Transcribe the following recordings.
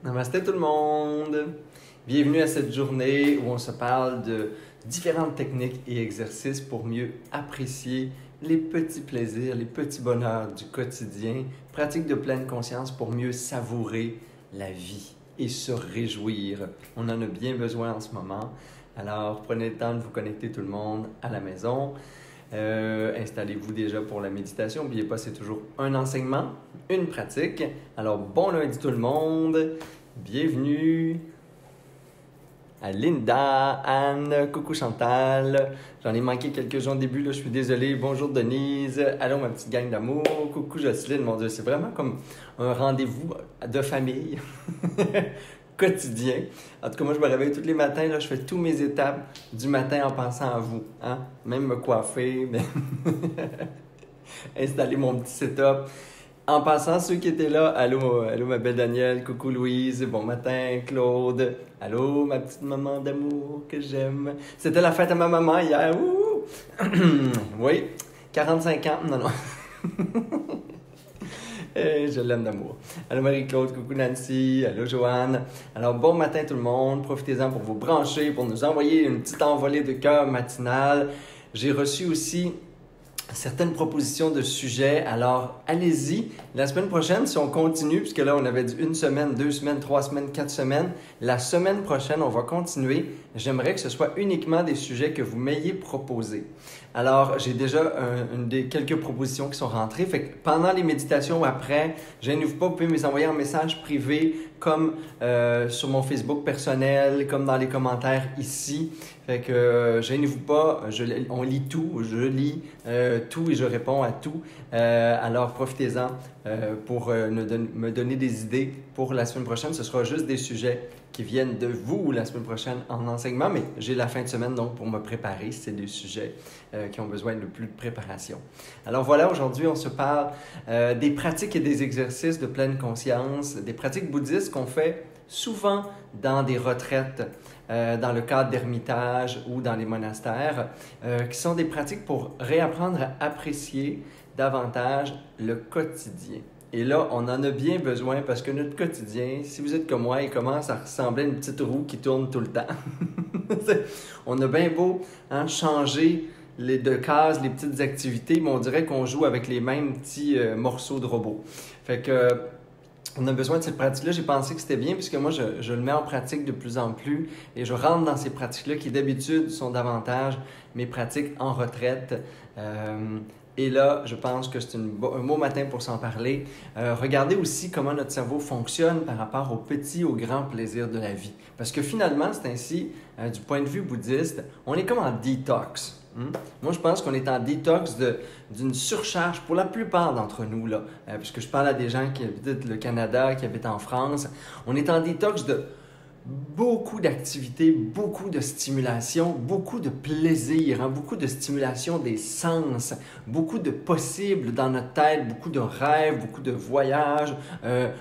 Namasté tout le monde! Bienvenue à cette journée où on se parle de différentes techniques et exercices pour mieux apprécier les petits plaisirs, les petits bonheurs du quotidien, pratique de pleine conscience pour mieux savourer la vie et se réjouir. On en a bien besoin en ce moment. Alors prenez le temps de vous connecter tout le monde à la maison. Installez-vous déjà pour la méditation. N'oubliez pas, c'est toujours un enseignement, une pratique. Alors, bon lundi tout le monde. Bienvenue à Linda, Anne, coucou Chantal. J'en ai manqué quelques-uns au début, là, je suis désolé. Bonjour Denise. Allô ma petite gang d'amour. Coucou Jocelyne. Mon Dieu, c'est vraiment comme un rendez-vous de famille. Quotidien. En tout cas, moi, je me réveille tous les matins, là, je fais tous mes étapes du matin en pensant à vous. Hein? Même me coiffer, installer mon petit setup. En passant, ceux qui étaient là, allô ma belle Danielle, coucou Louise, bon matin Claude, allô ma petite maman d'amour que j'aime. C'était la fête à ma maman hier. Oui, 45 ans, non. Je l'aime d'amour. Allô Marie-Claude, coucou Nancy, allô Joanne. Alors bon matin tout le monde, profitez-en pour vous brancher, pour nous envoyer une petite envolée de cœur matinale. J'ai reçu aussi certaines propositions de sujets, alors allez-y. La semaine prochaine, si on continue, puisque là on avait dit 1 semaine, 2 semaines, 3 semaines, 4 semaines, la semaine prochaine on va continuer. J'aimerais que ce soit uniquement des sujets que vous m'ayez proposés. Alors, j'ai déjà quelques propositions qui sont rentrées. Fait que pendant les méditations ou après, gênez-vous pas, vous pouvez me les envoyer en message privé, comme sur mon Facebook personnel, comme dans les commentaires ici. Fait que gênez-vous pas, on lit tout, je lis tout et je réponds à tout. Alors, profitez-en pour me donner des idées pour la semaine prochaine. Ce sera juste des sujets qui viennent de vous la semaine prochaine en enseignement, mais j'ai la fin de semaine donc pour me préparer. C'est des sujets qui ont besoin de plus de préparation. Alors voilà, aujourd'hui, on se parle des pratiques et des exercices de pleine conscience, des pratiques bouddhistes qu'on fait souvent dans des retraites, dans le cadre d'ermitage ou dans les monastères, qui sont des pratiques pour réapprendre à apprécier davantage le quotidien. Et là, on en a bien besoin parce que notre quotidien, si vous êtes comme moi, il commence à ressembler à une petite roue qui tourne tout le temps. On a bien beau changer de cases, les petites activités, mais on dirait qu'on joue avec les mêmes petits morceaux de robot. Fait que on a besoin de cette pratique-là. J'ai pensé que c'était bien puisque moi, je le mets en pratique de plus en plus et je rentre dans ces pratiques-là qui d'habitude sont davantage mes pratiques en retraite. Et là, je pense que c'est un beau matin pour s'en parler. Regardez aussi comment notre cerveau fonctionne par rapport aux petits, aux grands plaisirs de la vie. Parce que finalement, c'est ainsi, du point de vue bouddhiste, on est comme en détox. Moi, je pense qu'on est en détox d'une surcharge pour la plupart d'entre nous, là. Puisque je parle à des gens qui habitent le Canada, qui habitent en France. On est en détox de beaucoup d'activités, beaucoup de stimulation, beaucoup de plaisir, beaucoup de stimulation des sens, beaucoup de possibles dans notre tête, beaucoup de rêves, beaucoup de voyages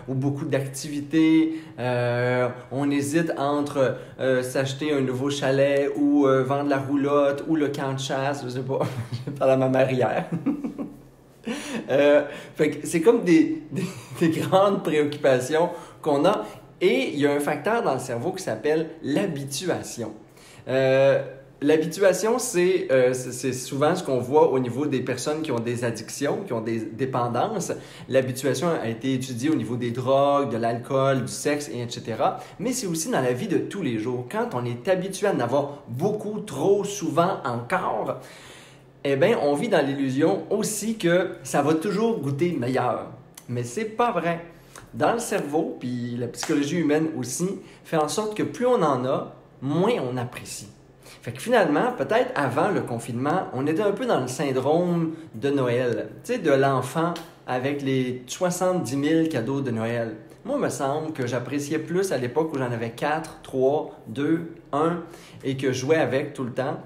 ou beaucoup d'activités. On hésite entre s'acheter un nouveau chalet ou vendre la roulotte ou le camp de chasse, je sais pas, je parle à ma mère hier. Fait que c'est comme des grandes préoccupations qu'on a. Et il y a un facteur dans le cerveau qui s'appelle l'habituation. L'habituation, c'est souvent ce qu'on voit au niveau des personnes qui ont des addictions, qui ont des dépendances. L'habituation a été étudiée au niveau des drogues, de l'alcool, du sexe, etc. Mais c'est aussi dans la vie de tous les jours. Quand on est habitué à en avoir beaucoup, trop souvent encore, eh bien, on vit dans l'illusion aussi que ça va toujours goûter meilleur. Mais c'est pas vrai. Dans le cerveau, puis la psychologie humaine aussi, fait en sorte que plus on en a, moins on apprécie. Fait que finalement, peut-être avant le confinement, on était un peu dans le syndrome de Noël. Tu sais, de l'enfant avec les 70 000 cadeaux de Noël. Moi, il me semble que j'appréciais plus à l'époque où j'en avais 4, 3, 2, 1 et que je jouais avec tout le temps,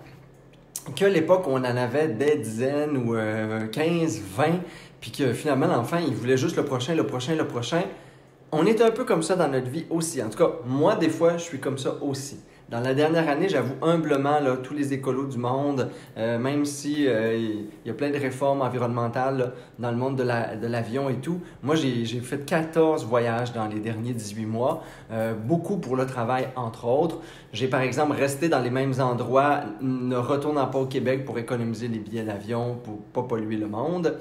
que l'époque où on en avait des dizaines ou 15, 20, puis que finalement, l'enfant, il voulait juste le prochain. On est un peu comme ça dans notre vie aussi. En tout cas, moi, des fois, je suis comme ça aussi. Dans la dernière année, j'avoue humblement, là, tous les écolos du monde, même si il y a plein de réformes environnementales là, dans le monde de l'avion et tout, moi j'ai fait 14 voyages dans les derniers 18 mois, beaucoup pour le travail entre autres. J'ai par exemple resté dans les mêmes endroits, ne retournant pas au Québec pour économiser les billets d'avion, pour pas polluer le monde.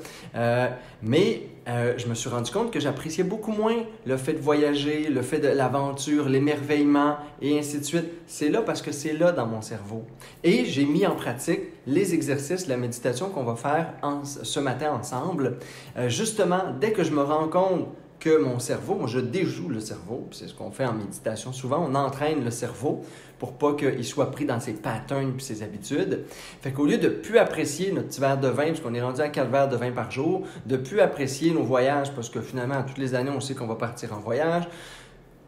Mais je me suis rendu compte que j'appréciais beaucoup moins le fait de voyager, le fait de l'aventure, l'émerveillement et ainsi de suite. C'est là parce que c'est là dans mon cerveau. Et j'ai mis en pratique les exercices, la méditation qu'on va faire ce matin ensemble. Justement, dès que je me rends compte que mon cerveau, moi je déjoue le cerveau, c'est ce qu'on fait en méditation souvent, on entraîne le cerveau pour pas qu'il soit pris dans ses patterns et ses habitudes. Fait qu'au lieu de plus apprécier notre petit verre de vin, puisqu'on est rendu à 4 verres de vin par jour, de plus apprécier nos voyages, parce que finalement, toutes les années, on sait qu'on va partir en voyage.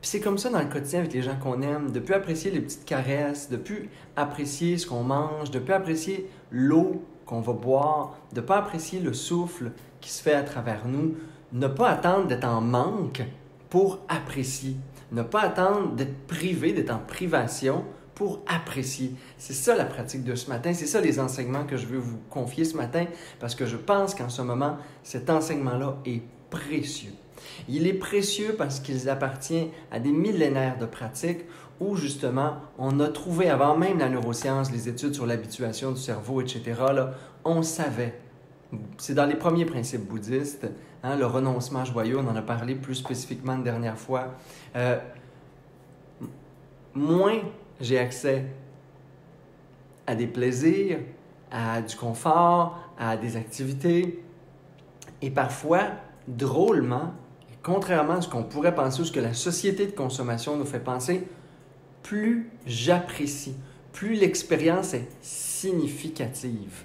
Puis c'est comme ça dans le quotidien avec les gens qu'on aime, de plus apprécier les petites caresses, de plus apprécier ce qu'on mange, de plus apprécier l'eau qu'on va boire, de pas apprécier le souffle qui se fait à travers nous, ne pas attendre d'être en manque pour apprécier. Ne pas attendre d'être privé, d'être en privation pour apprécier. C'est ça la pratique de ce matin, c'est ça les enseignements que je veux vous confier ce matin parce que je pense qu'en ce moment, cet enseignement-là est précieux. Il est précieux parce qu'il appartient à des millénaires de pratiques où justement on a trouvé, avant même la neuroscience, les études sur l'habituation du cerveau, etc., là, on savait. C'est dans les premiers principes bouddhistes, hein, le renoncement joyeux, on en a parlé plus spécifiquement la dernière fois. Moins j'ai accès à des plaisirs, à du confort, à des activités, et parfois, drôlement, contrairement à ce qu'on pourrait penser ou ce que la société de consommation nous fait penser, plus j'apprécie, plus l'expérience est significative.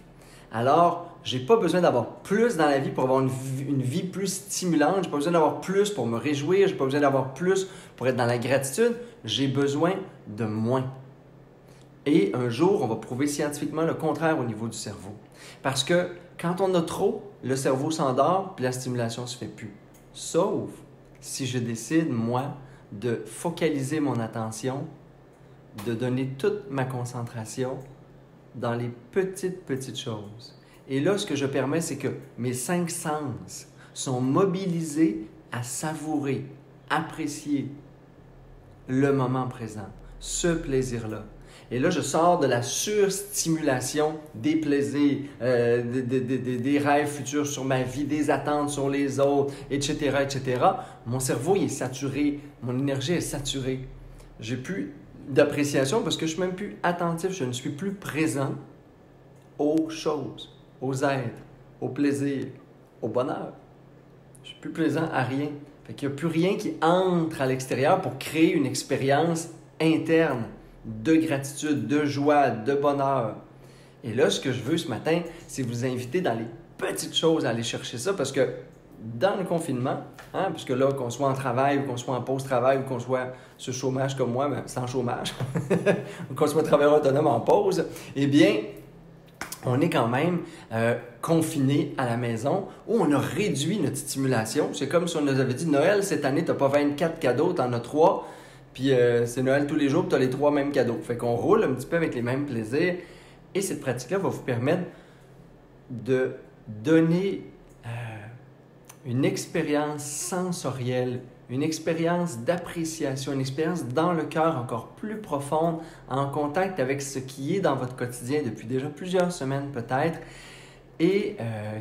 Alors, je n'ai pas besoin d'avoir plus dans la vie pour avoir une vie plus stimulante. Je n'ai pas besoin d'avoir plus pour me réjouir. Je n'ai pas besoin d'avoir plus pour être dans la gratitude. J'ai besoin de moins. Et un jour, on va prouver scientifiquement le contraire au niveau du cerveau. Parce que quand on a trop, le cerveau s'endort puis la stimulation ne se fait plus. Sauf si je décide, moi, de focaliser mon attention, de donner toute ma concentration dans les petites choses. Et là, ce que je permets, c'est que mes 5 sens sont mobilisés à savourer, apprécier le moment présent, ce plaisir-là. Et là, je sors de la surstimulation des plaisirs, des rêves futurs sur ma vie, des attentes sur les autres, etc., etc. Mon cerveau, il est saturé, mon énergie est saturée. J'ai plus d'appréciation parce que je ne suis même plus attentif, je ne suis plus présent aux choses, aux êtres, au plaisir, au bonheur. Je ne suis plus présent à rien. Fait qu'il n'y a plus rien qui entre à l'extérieur pour créer une expérience interne de gratitude, de joie, de bonheur. Et là, ce que je veux ce matin, c'est vous inviter dans les petites choses à aller chercher ça parce que dans le confinement, hein, puisque là, qu'on soit en travail ou qu'on soit en pause-travail ou qu'on soit sur chômage comme moi, mais sans chômage, ou qu'on soit travailleur autonome en pause, eh bien, on est quand même confiné à la maison où on a réduit notre stimulation. C'est comme si on nous avait dit, Noël, cette année, tu n'as pas 24 cadeaux, tu en as 3, puis c'est Noël tous les jours, tu as les 3 mêmes cadeaux. Fait qu'on roule un petit peu avec les mêmes plaisirs et cette pratique-là va vous permettre de donner une expérience sensorielle, une expérience d'appréciation, une expérience dans le cœur encore plus profonde, en contact avec ce qui est dans votre quotidien depuis déjà plusieurs semaines peut-être, et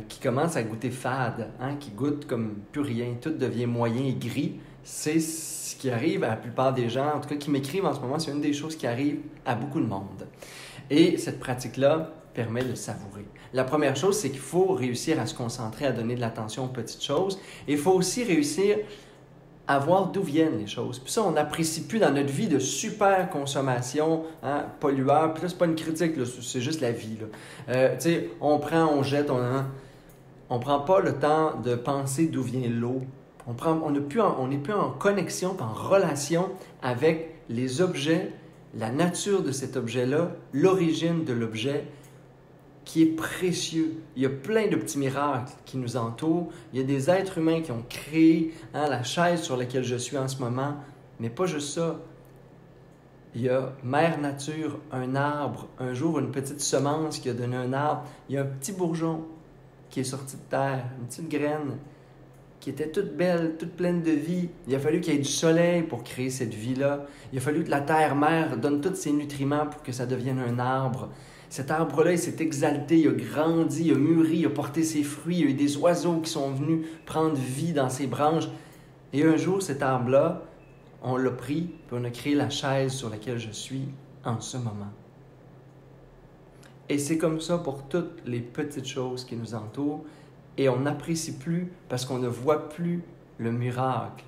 qui commence à goûter fade, hein, qui goûte comme plus rien, tout devient moyen et gris. C'est ce qui arrive à la plupart des gens, en tout cas qui m'écrivent en ce moment, c'est une des choses qui arrive à beaucoup de monde. Et cette pratique-là permet de savourer. La première chose, c'est qu'il faut réussir à se concentrer, à donner de l'attention aux petites choses. Et il faut aussi réussir à voir d'où viennent les choses. Puis ça, on n'apprécie plus dans notre vie de super consommation, hein, pollueur. Puis là, c'est pas une critique, là, c'est juste la vie. Tu sais, on prend, on jette, on prend pas le temps de penser d'où vient l'eau. On n'est plus en connexion, en relation avec les objets, la nature de cet objet-là, l'origine de l'objet, qui est précieux. Il y a plein de petits miracles qui nous entourent. Il y a des êtres humains qui ont créé la chaise sur laquelle je suis en ce moment. Mais pas juste ça. il y a Mère Nature, un arbre, un jour une petite semence qui a donné un arbre, il y a un petit bourgeon qui est sorti de terre, une petite graine qui était toute belle, toute pleine de vie. Il a fallu qu'il y ait du soleil pour créer cette vie-là. Il a fallu que la terre-mère donne tous ses nutriments pour que ça devienne un arbre. Cet arbre-là, il s'est exalté, il a grandi, il a mûri, il a porté ses fruits, il y a eu des oiseaux qui sont venus prendre vie dans ses branches. Et un jour, cet arbre-là, on l'a pris, puis on a créé la chaise sur laquelle je suis en ce moment. Et c'est comme ça pour toutes les petites choses qui nous entourent. Et on n'apprécie plus parce qu'on ne voit plus le miracle.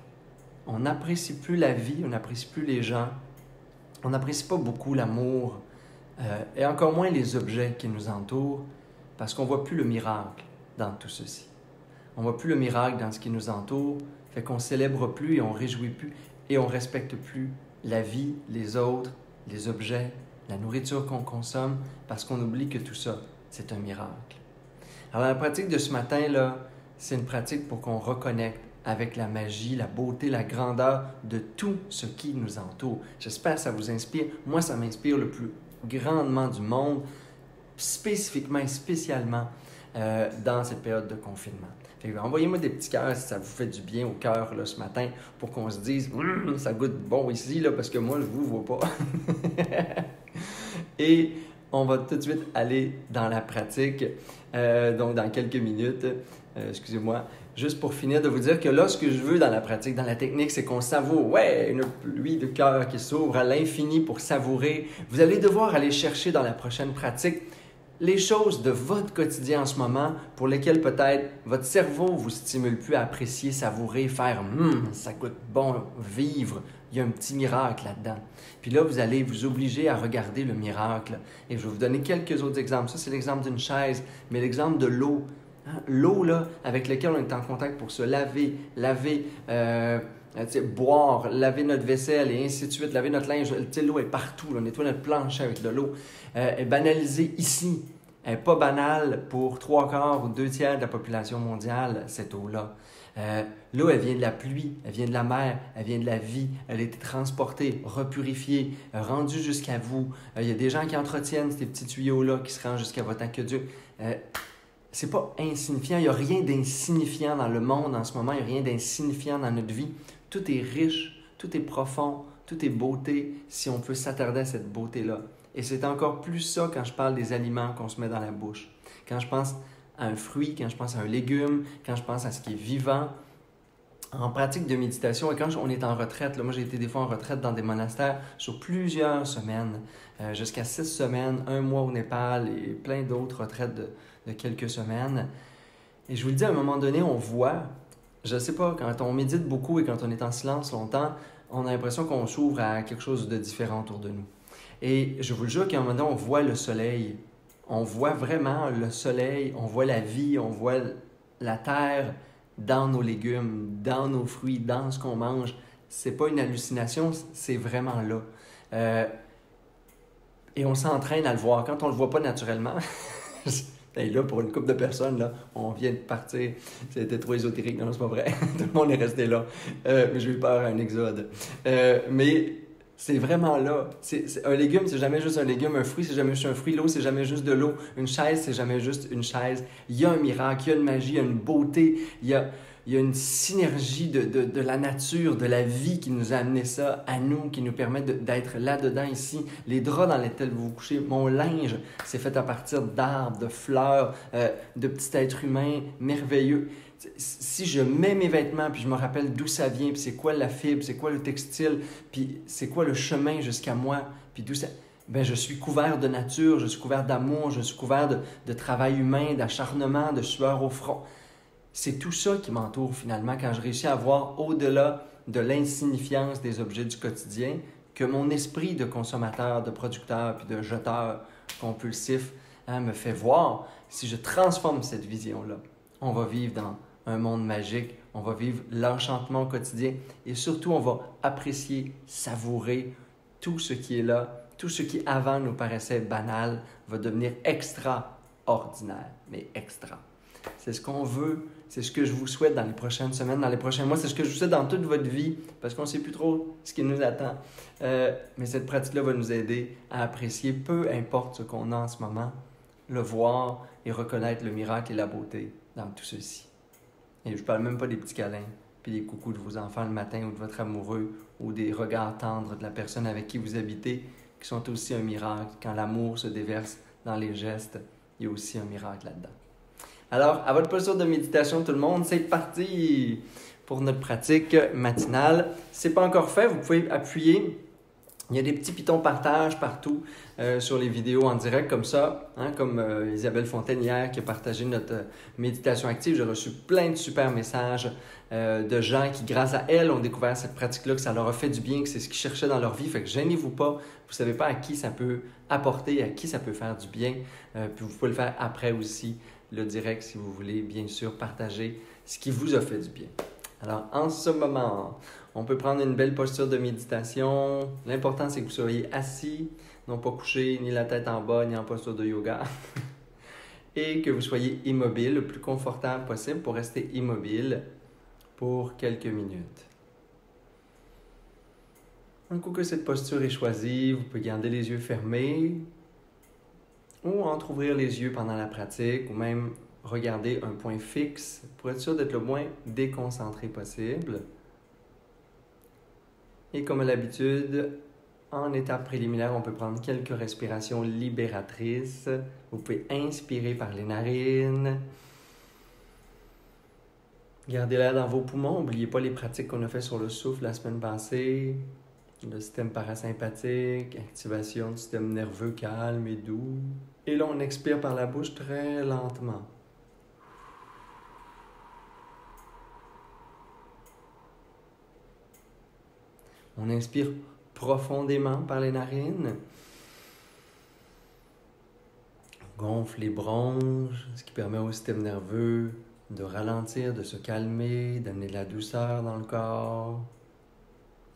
On n'apprécie plus la vie, on n'apprécie plus les gens. On n'apprécie pas beaucoup l'amour et encore moins les objets qui nous entourent parce qu'on ne voit plus le miracle dans tout ceci. On ne voit plus le miracle dans ce qui nous entoure, fait qu'on ne célèbre plus et on ne réjouit plus et on ne respecte plus la vie, les autres, les objets, la nourriture qu'on consomme parce qu'on oublie que tout ça, c'est un miracle. Alors, la pratique de ce matin, là, c'est une pratique pour qu'on reconnecte avec la magie, la beauté, la grandeur de tout ce qui nous entoure. J'espère que ça vous inspire. Moi, ça m'inspire le plus grandement du monde, spécifiquement et spécialement dans cette période de confinement. Envoyez-moi des petits cœurs si ça vous fait du bien au cœur là, ce matin pour qu'on se dise « ça goûte bon ici là, parce que moi, je ne vous vois pas. » Et on va tout de suite aller dans la pratique, donc dans quelques minutes. Excusez-moi, juste pour finir de vous dire que là, ce que je veux dans la pratique, dans la technique, c'est qu'on savoure, une pluie de cœur qui s'ouvre à l'infini pour savourer. Vous allez devoir aller chercher dans la prochaine pratique les choses de votre quotidien en ce moment pour lesquelles peut-être votre cerveau ne vous stimule plus à apprécier, savourer, faire « ça goûte bon, vivre ». Il y a un petit miracle là-dedans. Puis là, vous allez vous obliger à regarder le miracle. Et je vais vous donner quelques autres exemples. Ça, c'est l'exemple d'une chaise, mais l'exemple de l'eau. Hein? L'eau, là, avec laquelle on est en contact pour se laver, boire, laver notre vaisselle et ainsi de suite, laver notre linge. L'eau est partout. Là. On nettoie notre plancher avec de l'eau. Elle est banalisée ici. Elle n'est pas banale pour 3/4 ou 2/3 de la population mondiale, cette eau-là. L'eau, elle vient de la pluie, elle vient de la mer, elle vient de la vie. Elle a été transportée, repurifiée, rendue jusqu'à vous. Il y a des gens qui entretiennent ces petits tuyaux-là qui se rendent jusqu'à votre aqueduc. C'est pas insignifiant. Il n'y a rien d'insignifiant dans le monde en ce moment. Il n'y a rien d'insignifiant dans notre vie. Tout est riche, tout est profond, tout est beauté si on peut s'attarder à cette beauté-là. Et c'est encore plus ça quand je parle des aliments qu'on se met dans la bouche. Quand je pense à un fruit, quand je pense à un légume, quand je pense à ce qui est vivant. En pratique de méditation, et quand on est en retraite, là, moi j'ai été des fois en retraite dans des monastères sur plusieurs semaines, jusqu'à 6 semaines, 1 mois au Népal et plein d'autres retraites de quelques semaines. Et je vous le dis, à un moment donné, on voit, je ne sais pas, quand on médite beaucoup et quand on est en silence longtemps, on a l'impression qu'on s'ouvre à quelque chose de différent autour de nous. Et je vous le jure qu'à un moment donné, on voit le soleil. On voit vraiment le soleil, on voit la vie, on voit la terre dans nos légumes, dans nos fruits, dans ce qu'on mange. C'est pas une hallucination, c'est vraiment là. Et on s'entraîne à le voir. Quand on le voit pas naturellement, et là, pour une couple de personnes, là, on vient de partir. C'était trop ésotérique. Non, c'est pas vrai. Tout le monde est resté là. Mais j'ai eu peur à un exode. Mais c'est vraiment là. Un légume, c'est jamais juste un légume. Un fruit, c'est jamais juste un fruit. L'eau, c'est jamais juste de l'eau. Une chaise, c'est jamais juste une chaise. Il y a un miracle, il y a une magie, il y a une beauté. Il y a une synergie de la nature, de la vie qui nous a amené ça à nous, qui nous permet d'être là-dedans ici. Les draps dans lesquels vous vous couchez, mon linge, c'est fait à partir d'arbres, de fleurs, de petits êtres humains merveilleux. Si je mets mes vêtements, puis je me rappelle d'où ça vient, puis c'est quoi la fibre, c'est quoi le textile, puis c'est quoi le chemin jusqu'à moi, puis d'où ça... Ben, je suis couvert de nature, je suis couvert d'amour, je suis couvert de travail humain, d'acharnement, de sueur au front. C'est tout ça qui m'entoure finalement quand je réussis à voir au-delà de l'insignifiance des objets du quotidien que mon esprit de consommateur, de producteur puis de jeteur compulsif me fait voir. Si je transforme cette vision-là, on va vivre dans un monde magique, on va vivre l'enchantement au quotidien et surtout on va apprécier, savourer tout ce qui est là, tout ce qui avant nous paraissait banal va devenir extraordinaire, mais extra. C'est ce qu'on veut. C'est ce que je vous souhaite dans les prochaines semaines, dans les prochains mois. C'est ce que je vous souhaite dans toute votre vie, parce qu'on ne sait plus trop ce qui nous attend. Mais cette pratique-là va nous aider à apprécier, peu importe ce qu'on a en ce moment, le voir et reconnaître le miracle et la beauté dans tout ceci. Et je ne parle même pas des petits câlins, puis des coucous de vos enfants le matin ou de votre amoureux, ou des regards tendres de la personne avec qui vous habitez, qui sont aussi un miracle. Quand l'amour se déverse dans les gestes, il y a aussi un miracle là-dedans. Alors, à votre posture de méditation, tout le monde, c'est parti pour notre pratique matinale. Si ce n'est pas encore fait, vous pouvez appuyer. Il y a des petits pitons partage partout sur les vidéos en direct comme ça, hein, comme Isabelle Fontaine hier qui a partagé notre méditation active. J'ai reçu plein de super messages de gens qui, grâce à elle, ont découvert cette pratique-là, que ça leur a fait du bien, que c'est ce qu'ils cherchaient dans leur vie. Fait que gênez-vous pas. Vous ne savez pas à qui ça peut apporter, à qui ça peut faire du bien. Puis vous pouvez le faire après aussi, le direct, si vous voulez, bien sûr, partager ce qui vous a fait du bien. Alors, en ce moment, on peut prendre une belle posture de méditation. L'important, c'est que vous soyez assis, non pas couché, ni la tête en bas, ni en posture de yoga. Et que vous soyez immobile, le plus confortable possible pour rester immobile pour quelques minutes. Un coup que cette posture est choisie, vous pouvez garder les yeux fermés ou entrouvrir les yeux pendant la pratique ou même regarder un point fixe pour être sûr d'être le moins déconcentré possible. Et comme à l'habitude, en étape préliminaire, on peut prendre quelques respirations libératrices. Vous pouvez inspirer par les narines. Gardez l'air dans vos poumons. N'oubliez pas les pratiques qu'on a fait sur le souffle la semaine passée. Le système parasympathique, activation du système nerveux calme et doux. Et là, on expire par la bouche très lentement. On inspire profondément par les narines. On gonfle les bronches, ce qui permet au système nerveux de ralentir, de se calmer, d'amener de la douceur dans le corps.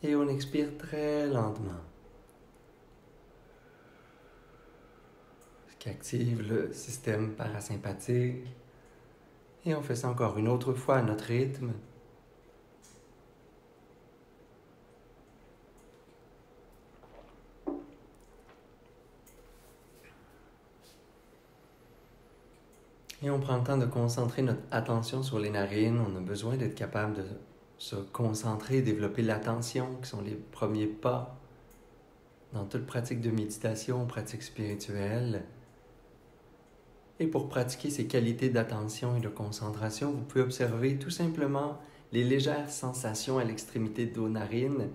Et on expire très lentement. Ce qui active le système parasympathique. Et on fait ça encore une autre fois à notre rythme. Et on prend le temps de concentrer notre attention sur les narines. On a besoin d'être capable de se concentrer, développer l'attention, qui sont les premiers pas dans toute pratique de méditation, pratique spirituelle. Et pour pratiquer ces qualités d'attention et de concentration, vous pouvez observer tout simplement les légères sensations à l'extrémité de vos narines.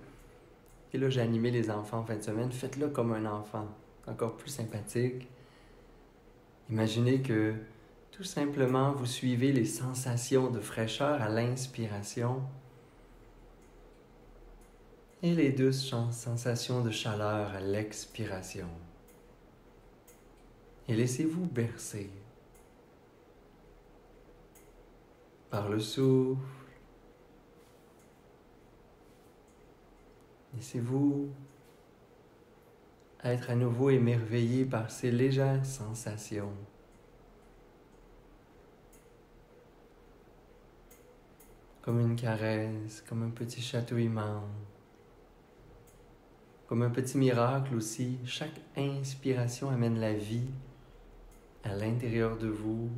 Et là, j'ai animé les enfants en fin de semaine. Faites-le comme un enfant, encore plus sympathique. Imaginez que tout simplement, vous suivez les sensations de fraîcheur à l'inspiration et les douces sensations de chaleur à l'expiration. Et laissez-vous bercer par le souffle. Laissez-vous être à nouveau émerveillé par ces légères sensations. Comme une caresse, comme un petit chatouillement, comme un petit miracle aussi. Chaque inspiration amène la vie à l'intérieur de vous,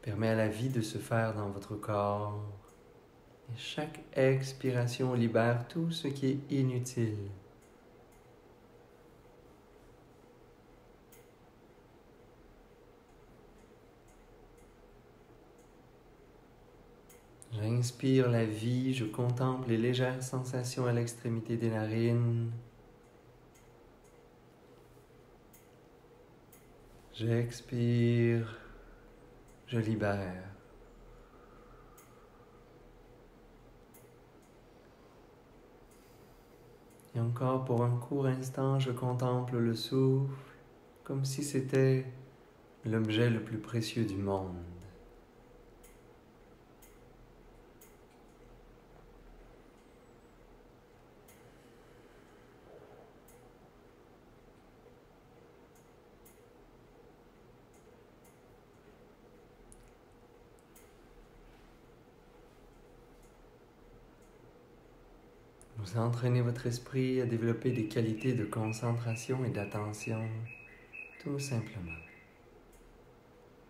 permet à la vie de se faire dans votre corps. Et chaque expiration libère tout ce qui est inutile. J'inspire la vie, je contemple les légères sensations à l'extrémité des narines. J'expire, je libère. Et encore pour un court instant, je contemple le souffle comme si c'était l'objet le plus précieux du monde. Vous entraînez votre esprit à développer des qualités de concentration et d'attention, tout simplement.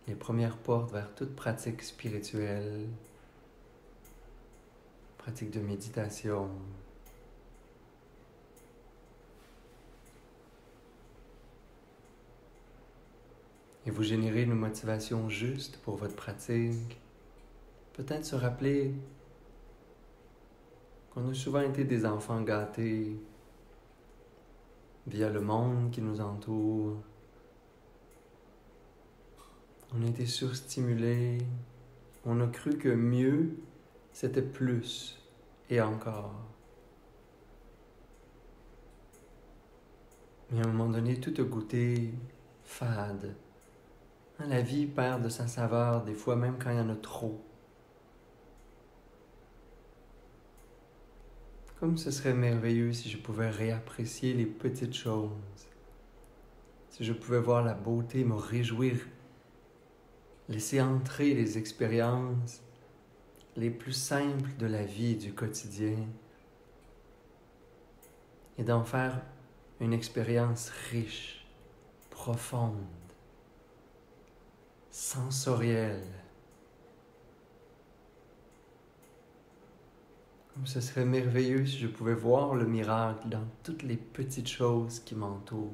Les premières portes vers toute pratique spirituelle, pratique de méditation. Et vous générez une motivation juste pour votre pratique. Peut-être se rappeler qu'on a souvent été des enfants gâtés via le monde qui nous entoure. On a été surstimulés. On a cru que mieux, c'était plus et encore. Mais à un moment donné, tout a goûté fade. La vie perd de sa saveur, des fois même quand il y en a trop. Comme ce serait merveilleux si je pouvais réapprécier les petites choses. Si je pouvais voir la beauté, me réjouir, laisser entrer les expériences les plus simples de la vie et du quotidien et d'en faire une expérience riche, profonde, sensorielle. Comme ce serait merveilleux si je pouvais voir le miracle dans toutes les petites choses qui m'entourent.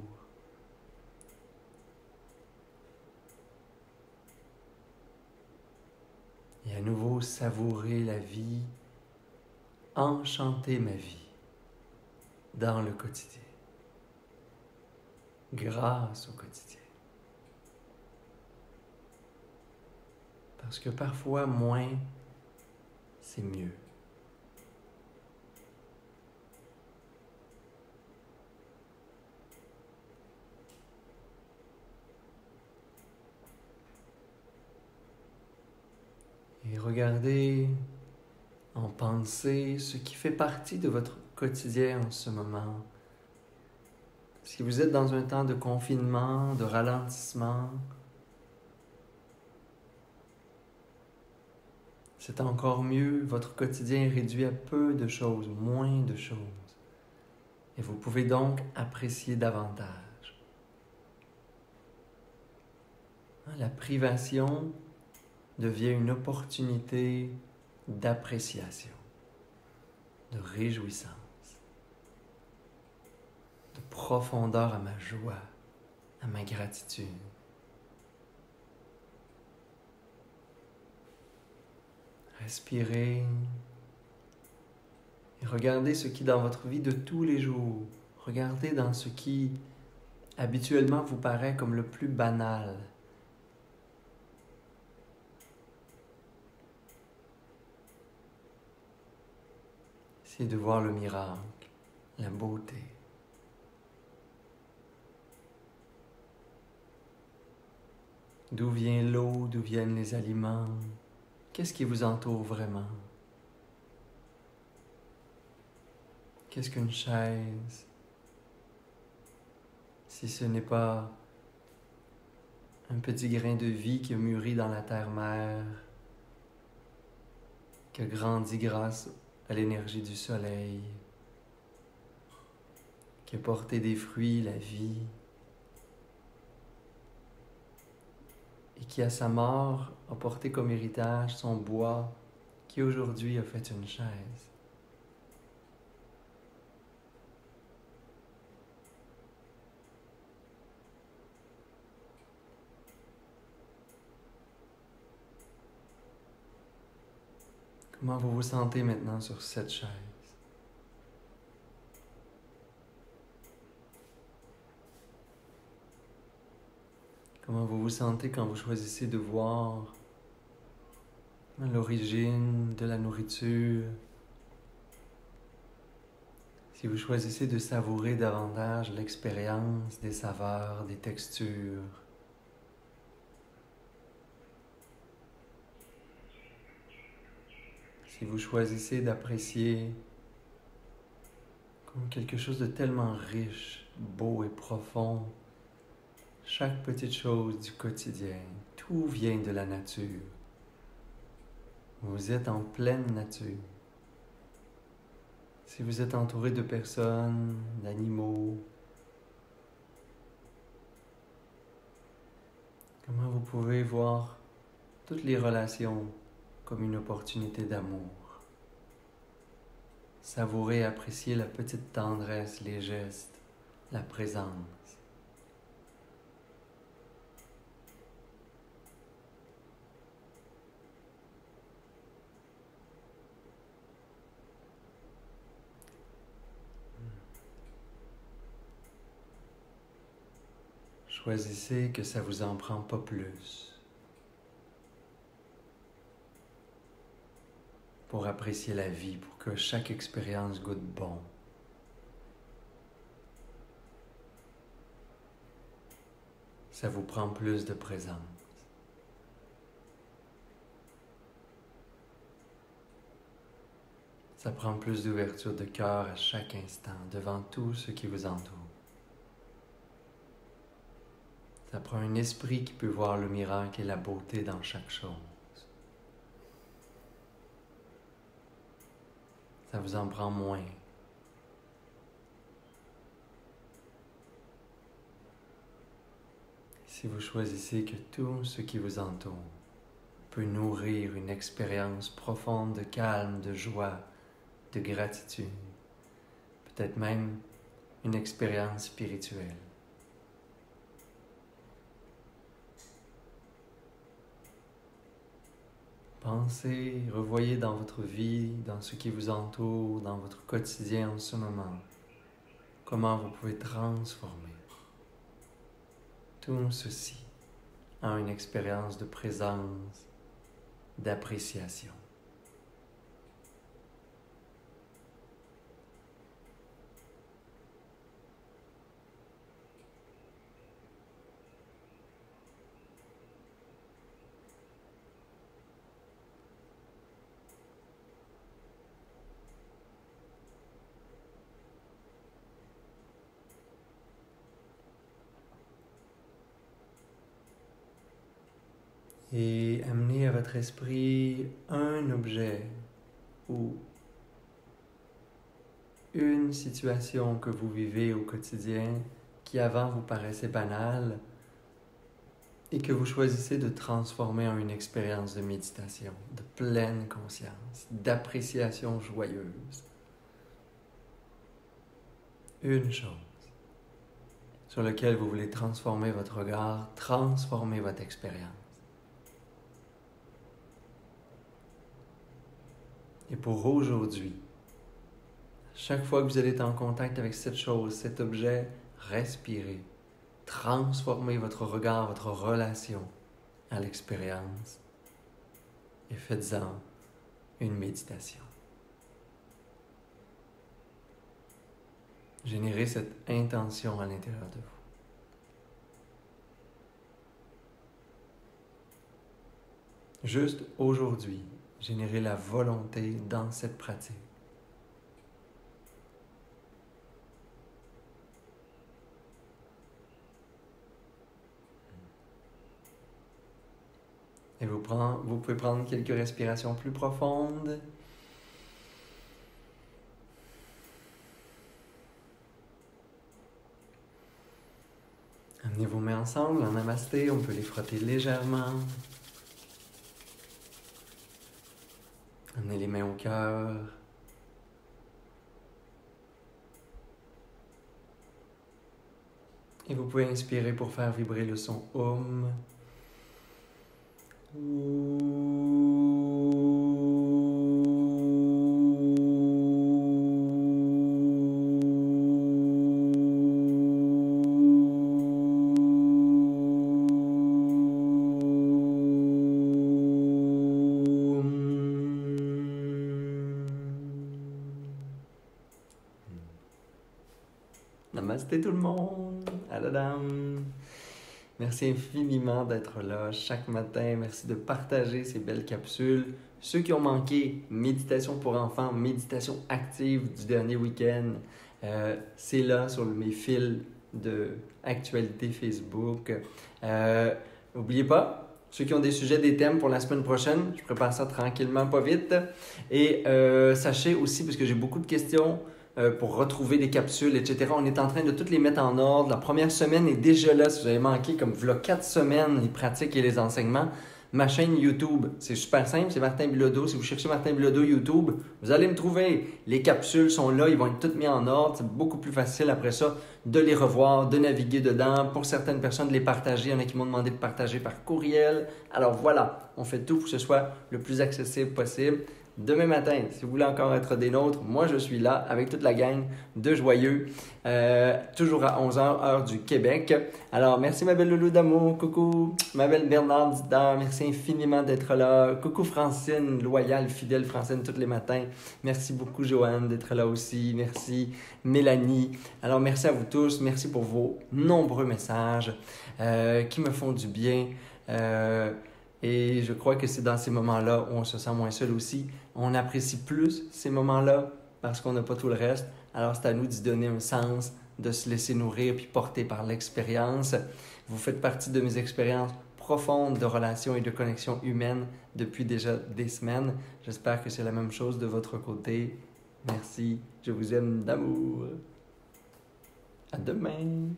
Et à nouveau savourer la vie, enchanter ma vie dans le quotidien, grâce au quotidien. Parce que parfois, moins, c'est mieux. Et regardez en pensée ce qui fait partie de votre quotidien en ce moment. Si vous êtes dans un temps de confinement, de ralentissement, c'est encore mieux, votre quotidien est réduit à peu de choses, moins de choses. Et vous pouvez donc apprécier davantage. La privation devient une opportunité d'appréciation, de réjouissance, de profondeur à ma joie, à ma gratitude. Respirez et regardez ce qui dans votre vie de tous les jours, regardez dans ce qui habituellement vous paraît comme le plus banal. Essayez de voir le miracle, la beauté. D'où vient l'eau, d'où viennent les aliments? Qu'est-ce qui vous entoure vraiment? Qu'est-ce qu'une chaise? Si ce n'est pas un petit grain de vie qui a mûri dans la terre-mère, qui a grandi grâce à l'énergie du soleil, qui a porté des fruits, la vie, et qui à sa mort a porté comme héritage son bois, qui aujourd'hui a fait une chaise. Comment vous vous sentez maintenant sur cette chaise? Comment vous vous sentez quand vous choisissez de voir l'origine de la nourriture? Si vous choisissez de savourer davantage l'expérience des saveurs, des textures, si vous choisissez d'apprécier comme quelque chose de tellement riche, beau et profond, chaque petite chose du quotidien, tout vient de la nature. Vous êtes en pleine nature. Si vous êtes entouré de personnes, d'animaux, comment vous pouvez voir toutes les relations comme une opportunité d'amour. Savourer et apprécier la petite tendresse, les gestes, la présence. Choisissez que ça vous en prend pas plus pour apprécier la vie, pour que chaque expérience goûte bon. Ça vous prend plus de présence. Ça prend plus d'ouverture de cœur à chaque instant, devant tout ce qui vous entoure. Ça prend un esprit qui peut voir le miracle et la beauté dans chaque chose. Ça vous en prend moins. Si vous choisissez que tout ce qui vous entoure peut nourrir une expérience profonde de calme, de joie, de gratitude, peut-être même une expérience spirituelle. Pensez, revoyez dans votre vie, dans ce qui vous entoure, dans votre quotidien en ce moment, comment vous pouvez transformer tout ceci en une expérience de présence, d'appréciation. Et amenez à votre esprit un objet ou une situation que vous vivez au quotidien qui avant vous paraissait banale et que vous choisissez de transformer en une expérience de méditation, de pleine conscience, d'appréciation joyeuse. Une chose sur laquelle vous voulez transformer votre regard, transformer votre expérience. Et pour aujourd'hui, chaque fois que vous allez être en contact avec cette chose, cet objet, respirez. Transformez votre regard, votre relation à l'expérience et faites-en une méditation. Générez cette intention à l'intérieur de vous. Juste aujourd'hui, générez la volonté dans cette pratique. Et vous pouvez prendre quelques respirations plus profondes. Amenez vos mains ensemble en namasté, on peut les frotter légèrement. Amenez les mains au cœur. Et vous pouvez inspirer pour faire vibrer le son Om. Namasté tout le monde, Aladam. Merci infiniment d'être là chaque matin. Merci de partager ces belles capsules. Ceux qui ont manqué méditation pour enfants, méditation active du dernier week-end, c'est là sur mes fils d'actualité Facebook. N'oubliez pas, ceux qui ont des sujets, des thèmes pour la semaine prochaine. Je prépare ça tranquillement, pas vite. Et sachez aussi, parce que j'ai beaucoup de questions pour retrouver des capsules, etc. On est en train de toutes les mettre en ordre. La première semaine est déjà là. Si vous avez manqué, comme voilà 4 semaines, les pratiques et les enseignements, ma chaîne YouTube, c'est super simple, c'est Martin Bilodeau. Si vous cherchez Martin Bilodeau YouTube, vous allez me trouver. Les capsules sont là, ils vont être toutes mises en ordre. C'est beaucoup plus facile après ça de les revoir, de naviguer dedans. Pour certaines personnes, de les partager. Il y en a qui m'ont demandé de partager par courriel. Alors voilà, on fait tout pour que ce soit le plus accessible possible. Demain matin, si vous voulez encore être des nôtres, moi je suis là avec toute la gang de joyeux, toujours à 11h, heure du Québec. Alors merci ma belle loulou d'amour, coucou ma belle Bernard Didard, merci infiniment d'être là. Coucou Francine, loyale, fidèle Francine tous les matins. Merci beaucoup Joanne d'être là aussi, merci Mélanie. Alors merci à vous tous, merci pour vos nombreux messages qui me font du bien. Et je crois que c'est dans ces moments-là où on se sent moins seul aussi. On apprécie plus ces moments-là parce qu'on n'a pas tout le reste. Alors c'est à nous d'y donner un sens, de se laisser nourrir puis porter par l'expérience. Vous faites partie de mes expériences profondes de relations et de connexions humaines depuis déjà des semaines. J'espère que c'est la même chose de votre côté. Merci, je vous aime d'amour. À demain.